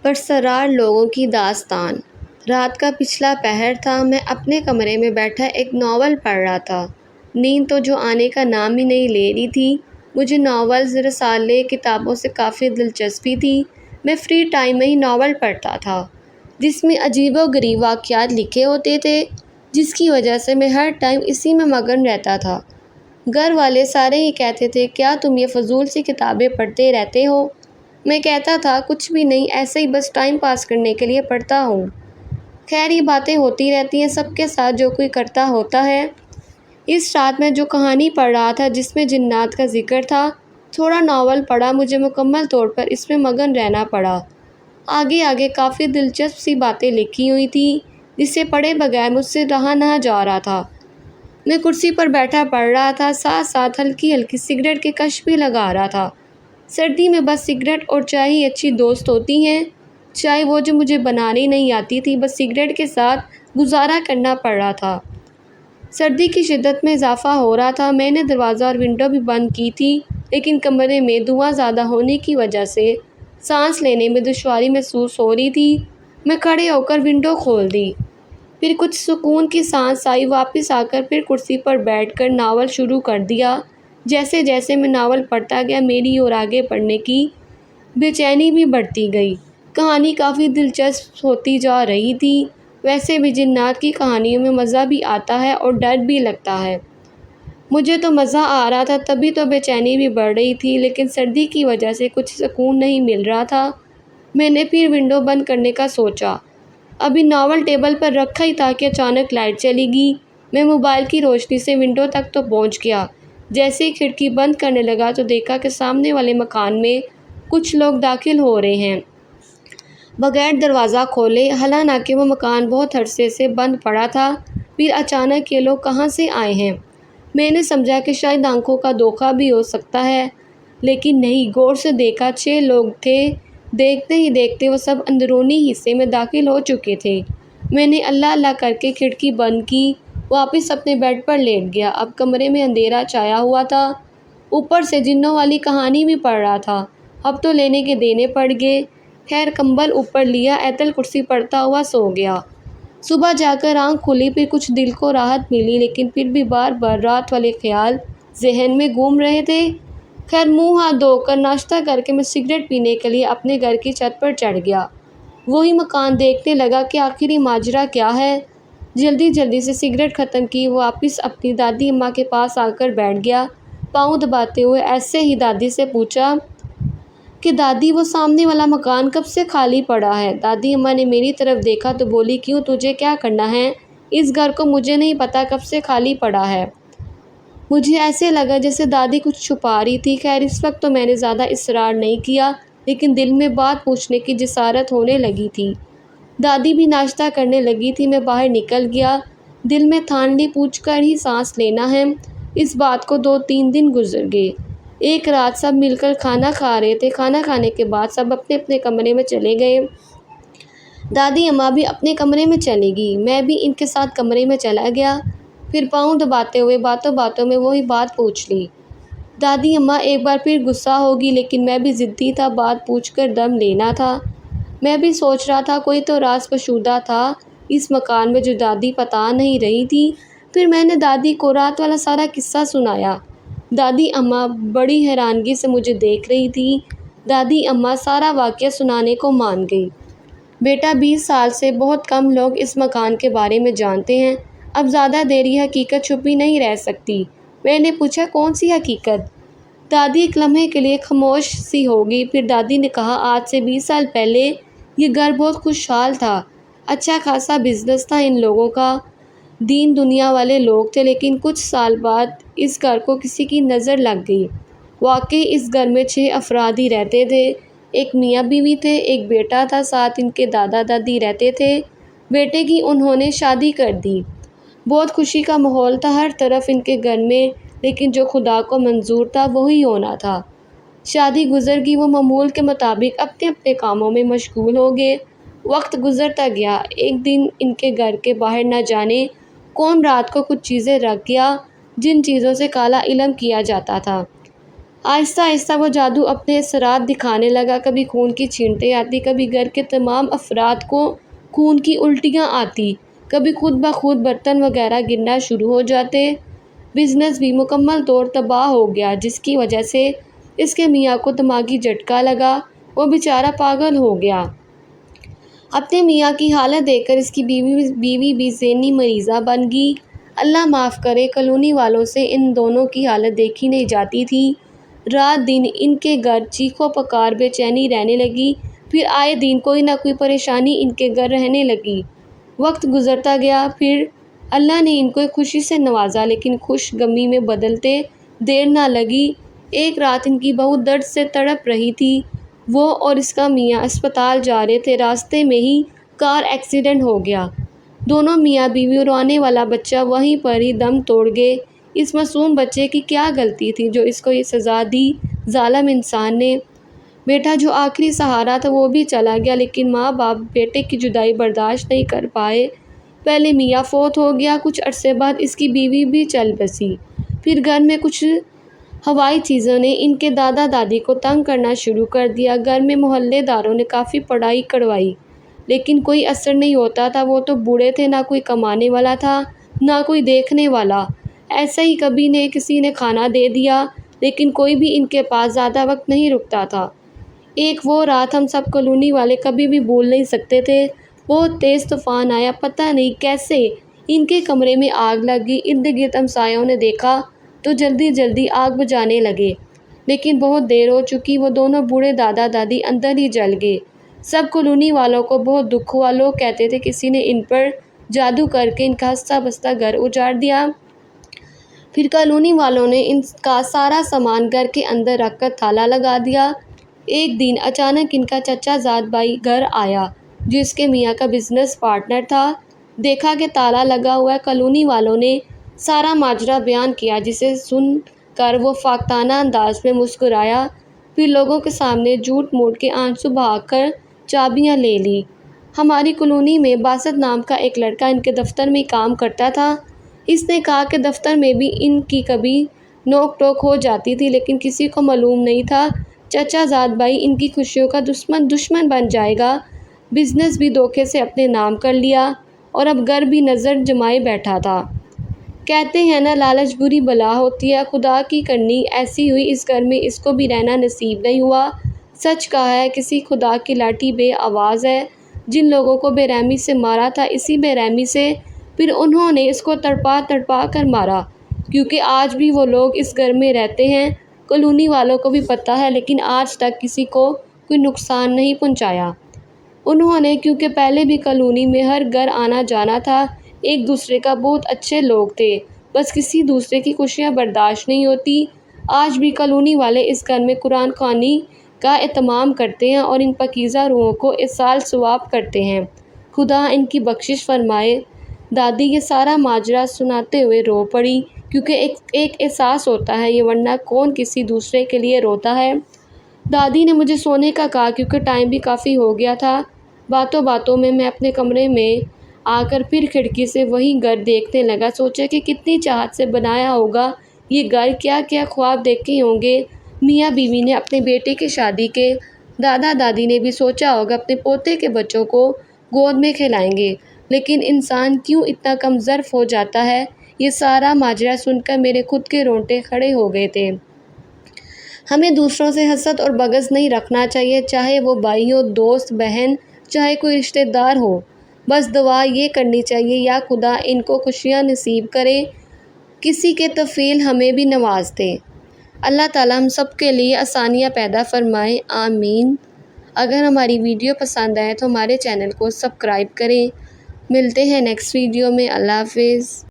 پرسرار لوگوں کی داستان۔ رات کا پچھلا پہر تھا، میں اپنے کمرے میں بیٹھا ایک ناول پڑھ رہا تھا۔ نیند تو جو آنے کا نام ہی نہیں لے رہی تھی۔ مجھے ناولز، رسالے، کتابوں سے کافی دلچسپی تھی۔ میں فری ٹائم میں ہی ناول پڑھتا تھا جس میں عجیب و غریب واقعات لکھے ہوتے تھے، جس کی وجہ سے میں ہر ٹائم اسی میں مگن رہتا تھا۔ گھر والے سارے ہی کہتے تھے، کیا تم یہ فضول سی کتابیں پڑھتے رہتے ہو؟ میں کہتا تھا، کچھ بھی نہیں، ایسے ہی بس ٹائم پاس کرنے کے لیے پڑھتا ہوں۔ خیر، یہ باتیں ہوتی رہتی ہیں، سب کے ساتھ جو کوئی کرتا ہوتا ہے۔ اس رات میں جو کہانی پڑھ رہا تھا جس میں جنات کا ذکر تھا، تھوڑا ناول پڑھا، مجھے مکمل طور پر اس میں مگن رہنا پڑا۔ آگے آگے کافی دلچسپ سی باتیں لکھی ہوئی تھیں جسے پڑھے بغیر مجھ سے رہا نہ جا رہا تھا۔ میں کرسی پر بیٹھا پڑھ رہا تھا، ساتھ ساتھ ہلکی ہلکی سگریٹ کی کش بھی لگا رہا تھا۔ سردی میں بس سگریٹ اور چائے ہی اچھی دوست ہوتی ہیں۔ چائے وہ جو مجھے بنانی نہیں آتی تھی، بس سگریٹ کے ساتھ گزارا کرنا پڑ رہا تھا۔ سردی کی شدت میں اضافہ ہو رہا تھا۔ میں نے دروازہ اور ونڈو بھی بند کی تھی، لیکن کمرے میں دھواں زیادہ ہونے کی وجہ سے سانس لینے میں دشواری محسوس ہو رہی تھی۔ میں کھڑے ہو کر ونڈو کھول دی، پھر کچھ سکون کی سانس آئی، واپس آ کر پھر کرسی پر بیٹھ کر ناول شروع کر دیا۔ جیسے جیسے میں ناول پڑھتا گیا، میری اور آگے پڑھنے کی بے چینی بھی بڑھتی گئی۔ کہانی کافی دلچسپ ہوتی جا رہی تھی۔ ویسے بھی جنات کی کہانیوں میں مزہ بھی آتا ہے اور ڈر بھی لگتا ہے۔ مجھے تو مزہ آ رہا تھا، تبھی تو بے چینی بھی بڑھ رہی تھی، لیکن سردی کی وجہ سے کچھ سکون نہیں مل رہا تھا۔ میں نے پھر ونڈو بند کرنے کا سوچا۔ ابھی ناول ٹیبل پر رکھا ہی تھا کہ اچانک لائٹ چلی گئی۔ میں موبائل کی روشنی سے ونڈو تک تو پہنچ گیا۔ جیسے ہی کھڑکی بند کرنے لگا تو دیکھا کہ سامنے والے مکان میں کچھ لوگ داخل ہو رہے ہیں بغیر دروازہ کھولے، حالانکہ وہ مکان بہت عرصے سے بند پڑا تھا۔ پھر اچانک یہ لوگ کہاں سے آئے ہیں؟ میں نے سمجھا کہ شاید آنکھوں کا دھوکہ بھی ہو سکتا ہے، لیکن نہیں، غور سے دیکھا 6 لوگ تھے۔ دیکھتے ہی دیکھتے وہ سب اندرونی حصے میں داخل ہو چکے تھے۔ میں نے اللہ اللہ کر کے کھڑکی بند کی، واپس اپنے بیڈ پر لیٹ گیا۔ اب کمرے میں اندھیرا چھایا ہوا تھا، اوپر سے جنوں والی کہانی بھی پڑھ رہا تھا۔ اب تو لینے کے دینے پڑ گئے۔ خیر، کمبل اوپر لیا، ایتل کرسی پڑھتا ہوا سو گیا۔ صبح جا کر آنکھ کھلی، پھر کچھ دل کو راحت ملی، لیکن پھر بھی بار بار رات والے خیال ذہن میں گھوم رہے تھے۔ خیر، منہ ہاتھ دھو کر ناشتہ کر کے میں سگریٹ پینے کے لیے اپنے گھر کی چھت پر چڑھ گیا۔ وہی مکان دیکھنے لگا کہ آخر یہ ماجرا کیا ہے۔ جلدی جلدی سے سگریٹ ختم کی، واپس اپنی دادی اماں کے پاس آ کر بیٹھ گیا، پاؤں دباتے ہوئے۔ ایسے ہی دادی سے پوچھا کہ دادی، وہ سامنے والا مکان کب سے خالی پڑا ہے؟ دادی اماں نے میری طرف دیکھا تو بولی، کیوں، تجھے کیا کرنا ہے؟ اس گھر کو مجھے نہیں پتا کب سے خالی پڑا ہے۔ مجھے ایسے لگا جیسے دادی کچھ چھپا رہی تھی۔ خیر، اس وقت تو میں نے زیادہ اصرار نہیں کیا، لیکن دل میں بات پوچھنے کی جسارت ہونے لگی تھی۔ دادی بھی ناشتہ کرنے لگی تھی۔ میں باہر نکل گیا، دل میں ٹھان لی، پوچھ کر ہی سانس لینا ہے۔ اس بات کو 2-3 دن گزر گئے۔ ایک رات سب مل کر کھانا کھا رہے تھے۔ کھانا کھانے کے بعد سب اپنے اپنے کمرے میں چلے گئے۔ دادی اماں بھی اپنے کمرے میں چلی گئی، میں بھی ان کے ساتھ کمرے میں چلا گیا۔ پھر پاؤں دباتے ہوئے باتوں باتوں میں وہی بات پوچھ لی۔ دادی اماں ایک بار پھر غصہ ہوگی، لیکن میں بھی ضدی تھا، بات پوچھ کر دم لینا تھا۔ میں بھی سوچ رہا تھا کوئی تو راز پوشیدہ تھا اس مکان میں جو دادی بتا نہیں رہی تھی۔ پھر میں نے دادی کو رات والا سارا قصہ سنایا۔ دادی اماں بڑی حیرانگی سے مجھے دیکھ رہی تھی۔ دادی اماں سارا واقعہ سنانے کو مان گئی۔ بیٹا، 20 سال سے بہت کم لوگ اس مکان کے بارے میں جانتے ہیں۔ اب زیادہ دیر یہ حقیقت چھپی نہیں رہ سکتی۔ میں نے پوچھا، کون سی حقیقت؟ دادی ایک لمحے کے لیے خاموش سی ہو گئی، پھر دادی نے کہا، آج سے 20 سال پہلے یہ گھر بہت خوشحال تھا، اچھا خاصا بزنس تھا ان لوگوں کا، دین دنیا والے لوگ تھے، لیکن کچھ سال بعد اس گھر کو کسی کی نظر لگ گئی۔ واقعی اس گھر میں 6 افراد ہی رہتے تھے، ایک میاں بیوی تھے، ایک بیٹا تھا، ساتھ ان کے دادا دادی رہتے تھے۔ بیٹے کی انہوں نے شادی کر دی۔ بہت خوشی کا ماحول تھا ہر طرف ان کے گھر میں، لیکن جو خدا کو منظور تھا وہی ہونا تھا۔ شادی گزر گئی، وہ معمول کے مطابق اپنے اپنے کاموں میں مشغول ہو گئے۔ وقت گزرتا گیا۔ ایک دن ان کے گھر کے باہر نہ جانے کون رات کو کچھ چیزیں رکھ گیا، جن چیزوں سے کالا علم کیا جاتا تھا۔ آہستہ آہستہ وہ جادو اپنے اثرات دکھانے لگا، کبھی خون کی چھینٹیں آتی، کبھی گھر کے تمام افراد کو خون کی الٹیاں آتی، کبھی خود بخود برتن وغیرہ گرنا شروع ہو جاتے۔ بزنس بھی مکمل طور تباہ ہو گیا، جس کی وجہ سے اس کے میاں کو دماغی جھٹکا لگا، وہ بیچارہ پاگل ہو گیا۔ اپنے میاں کی حالت دیکھ کر اس کی بیوی بھی ذہنی مریضہ بن گئی۔ اللہ معاف کرے، کالونی والوں سے ان دونوں کی حالت دیکھی نہیں جاتی تھی۔ رات دن ان کے گھر چیخو پکار بے چینی رہنے لگی، پھر آئے دن کوئی نہ کوئی پریشانی ان کے گھر رہنے لگی۔ وقت گزرتا گیا، پھر اللہ نے ان کو خوشی سے نوازا، لیکن خوش غمی میں بدلتے دیر نہ لگی۔ ایک رات ان کی بہو درد سے تڑپ رہی تھی، وہ اور اس کا میاں اسپتال جا رہے تھے، راستے میں ہی کار ایکسیڈنٹ ہو گیا۔ دونوں میاں بیوی اور آنے والا بچہ وہیں پر ہی دم توڑ گئے۔ اس معصوم بچے کی کیا غلطی تھی جو اس کو یہ سزا دی ظالم انسان نے؟ بیٹا جو آخری سہارا تھا وہ بھی چلا گیا، لیکن ماں باپ بیٹے کی جدائی برداشت نہیں کر پائے۔ پہلے میاں فوت ہو گیا، کچھ عرصے بعد اس کی بیوی بھی چل بسی۔ پھر گھر میں کچھ ہوائی چیزوں نے ان کے دادا دادی کو تنگ کرنا شروع کر دیا۔ گھر میں محلے داروں نے کافی پڑھائی کروائی، لیکن کوئی اثر نہیں ہوتا تھا۔ وہ تو بوڑھے تھے، نہ کوئی کمانے والا تھا، نہ کوئی دیکھنے والا۔ ایسے ہی کبھی کسی نے کھانا دے دیا، لیکن کوئی بھی ان کے پاس زیادہ وقت نہیں رکتا تھا۔ ایک وہ رات ہم سب کالونی والے کبھی بھی بھول نہیں سکتے تھے۔ بہت تیز طوفان آیا، پتہ نہیں کیسے ان کے کمرے میں آگ لگ گئی۔ ارد گرد ہمسایوں نے دیکھا تو جلدی جلدی آگ بجھانے لگے، لیکن بہت دیر ہو چکی، وہ دونوں بوڑھے دادا دادی اندر ہی جل گئے۔ سب کالونی والوں کو بہت دکھ ہوا، لوگ کہتے تھے کسی نے ان پر جادو کر کے ان کا ہنستا بستا گھر اجاڑ دیا۔ پھر کالونی والوں نے ان کا سارا سامان گھر کے اندر رکھ کر تالا لگا دیا۔ ایک دن اچانک ان کا چچا زاد بھائی گھر آیا، جو اس کے میاں کا بزنس پارٹنر تھا۔ دیکھا کہ تالا لگا ہوا ہے۔ کالونی والوں نے سارا ماجرا بیان کیا، جسے سن کر وہ فاقانہ انداز میں مسکرایا، پھر لوگوں کے سامنے جھوٹ موٹ کے آنسو بہا کر چابیاں لے لی۔ ہماری کالونی میں باسط نام کا ایک لڑکا ان کے دفتر میں کام کرتا تھا۔ اس نے کہا کہ دفتر میں بھی ان کی کبھی نوک ٹوک ہو جاتی تھی، لیکن کسی کو معلوم نہیں تھا چچا زاد بھائی ان کی خوشیوں کا دشمن بن جائے گا۔ بزنس بھی دھوکے سے اپنے نام کر لیا اور اب گھر بھی نظر جمائے بیٹھا تھا۔ کہتے ہیں نا، لالچ بری بلا ہوتی ہے، خدا کی کرنی ایسی ہوئی، اس گھر میں اس کو بھی رہنا نصیب نہیں ہوا۔ سچ کہا ہے کسی خدا کی لاٹھی بے آواز ہے۔ جن لوگوں کو بے رحمی سے مارا تھا، اسی بے رحمی سے پھر انہوں نے اس کو تڑپا تڑپا کر مارا، کیونکہ آج بھی وہ لوگ اس گھر میں رہتے ہیں۔ کالونی والوں کو بھی پتہ ہے، لیکن آج تک کسی کو کوئی نقصان نہیں پہنچایا انہوں نے، کیونکہ پہلے بھی کالونی میں ہر گھر آنا جانا تھا، ایک دوسرے کا بہت اچھے لوگ تھے، بس کسی دوسرے کی خوشیاں برداشت نہیں ہوتی۔ آج بھی کالونی والے اس گھر میں قرآن خوانی کا اہتمام کرتے ہیں اور ان پاکیزہ روحوں کو ایصال ثواب کرتے ہیں۔ خدا ان کی بخشش فرمائے۔ دادی یہ سارا ماجرا سناتے ہوئے رو پڑی، کیونکہ ایک احساس ہوتا ہے یہ، ورنہ کون کسی دوسرے کے لیے روتا ہے۔ دادی نے مجھے سونے کا کہا، کیونکہ ٹائم بھی کافی ہو گیا تھا۔ باتوں باتوں میں اپنے کمرے میں آ کر پھر کھڑکی سے وہی گھر دیکھنے لگا۔ سوچا کہ کتنی چاہت سے بنایا ہوگا یہ گھر، کیا کیا خواب دیکھے ہوں گے میاں بیوی نے اپنے بیٹے کی شادی کے۔ دادا دادی نے بھی سوچا ہوگا اپنے پوتے کے بچوں کو گود میں کھلائیں گے، لیکن انسان کیوں اتنا کم ظرف ہو جاتا ہے؟ یہ سارا ماجرا سن کر میرے خود کے رونگٹے کھڑے ہو گئے تھے۔ ہمیں دوسروں سے حسد اور بغض نہیں رکھنا چاہیے، چاہے وہ بھائی ہو، دوست، بہن، چاہے کوئی رشتہ دار ہو۔ بس دعا یہ کرنی چاہیے، یا خدا ان کو خوشیاں نصیب کرے، کسی کے طفیل ہمیں بھی نواز دے۔ اللہ تعالیٰ ہم سب کے لیے آسانیاں پیدا فرمائے، آمین۔ اگر ہماری ویڈیو پسند آئے تو ہمارے چینل کو سبسکرائب کریں۔ ملتے ہیں نیکسٹ ویڈیو میں۔ اللہ حافظ۔